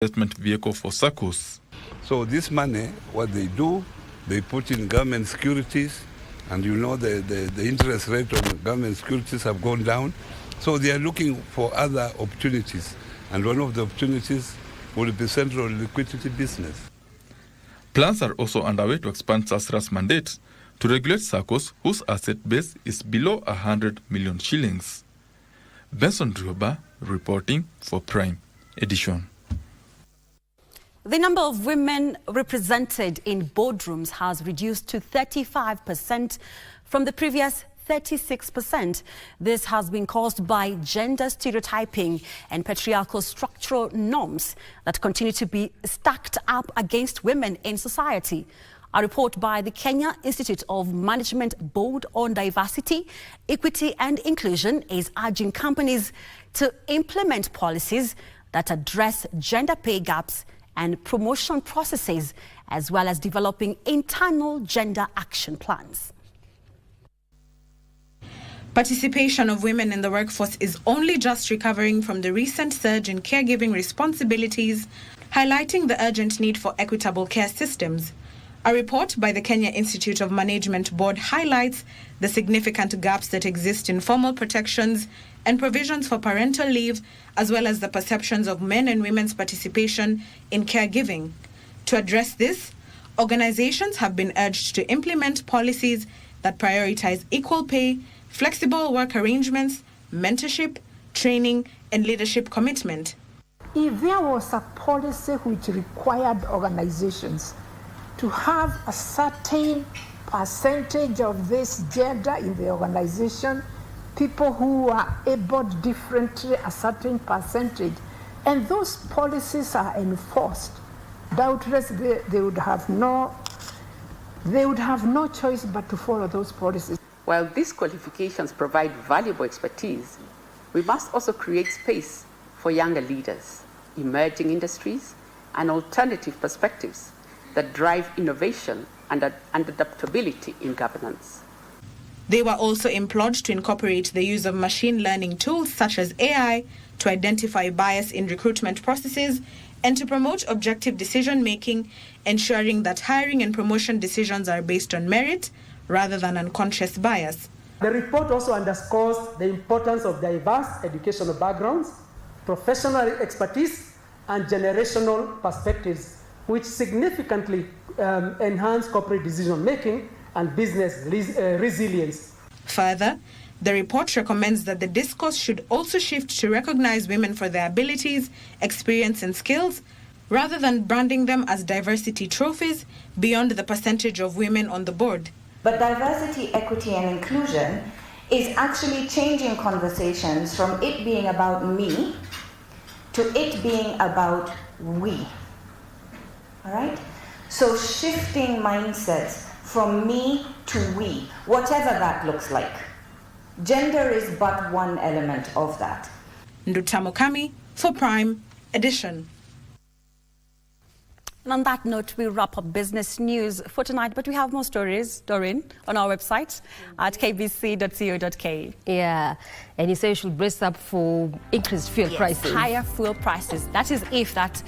investment vehicle for SACCOs. So this money, what they do, they put in government securities, and you know the interest rate on government securities have gone down. So they are looking for other opportunities, and one of the opportunities will be central liquidity business. Plans are also underway to expand SASRA's mandate to regulate SACCOs whose asset base is below 100 million shillings. Benson Drioba reporting for Prime Edition. The number of women represented in boardrooms has reduced to 35% from the previous 36%. This has been caused by gender stereotyping and patriarchal structural norms that continue to be stacked up against women in society. A report by the Kenya Institute of Management Board on Diversity, Equity and Inclusion is urging companies to implement policies that address gender pay gaps and promotion processes, as well as developing internal gender action plans. Participation of women in the workforce is only just recovering from the recent surge in caregiving responsibilities, highlighting the urgent need for equitable care systems. A report by the Kenya Institute of Management Board highlights the significant gaps that exist in formal protections and provisions for parental leave, as well as the perceptions of men and women's participation in caregiving. To address this, organizations have been urged to implement policies that prioritize equal pay, flexible work arrangements, mentorship, training, and leadership commitment. If there was a policy which required organizations to have a certain percentage of this gender in the organization, people who are able differently, a certain percentage, and those policies are enforced, doubtless they would have no choice but to follow those policies. While these qualifications provide valuable expertise, we must also create space for younger leaders, emerging industries, and alternative perspectives that drive innovation and adaptability in governance. They were also implored to incorporate the use of machine learning tools such as AI to identify bias in recruitment processes and to promote objective decision-making, ensuring that hiring and promotion decisions are based on merit rather than unconscious bias. The report also underscores the importance of diverse educational backgrounds, professional expertise, and generational perspectives, which significantly enhance corporate decision-making and business resilience. Further, the report recommends that the discourse should also shift to recognize women for their abilities, experience, and skills, rather than branding them as diversity trophies beyond the percentage of women on the board. But diversity, equity, and inclusion is actually changing conversations from it being about me to it being about we. All right? So shifting mindsets from me to we, whatever that looks like. Gender is but one element of that. Ndutamo Kami for Prime Edition. And on that note, we wrap up business news for tonight, but we have more stories, Doreen, on our website at kbc.co.ke. Yeah, and you say you should brace up for increased fuel prices. Higher fuel prices. That is if that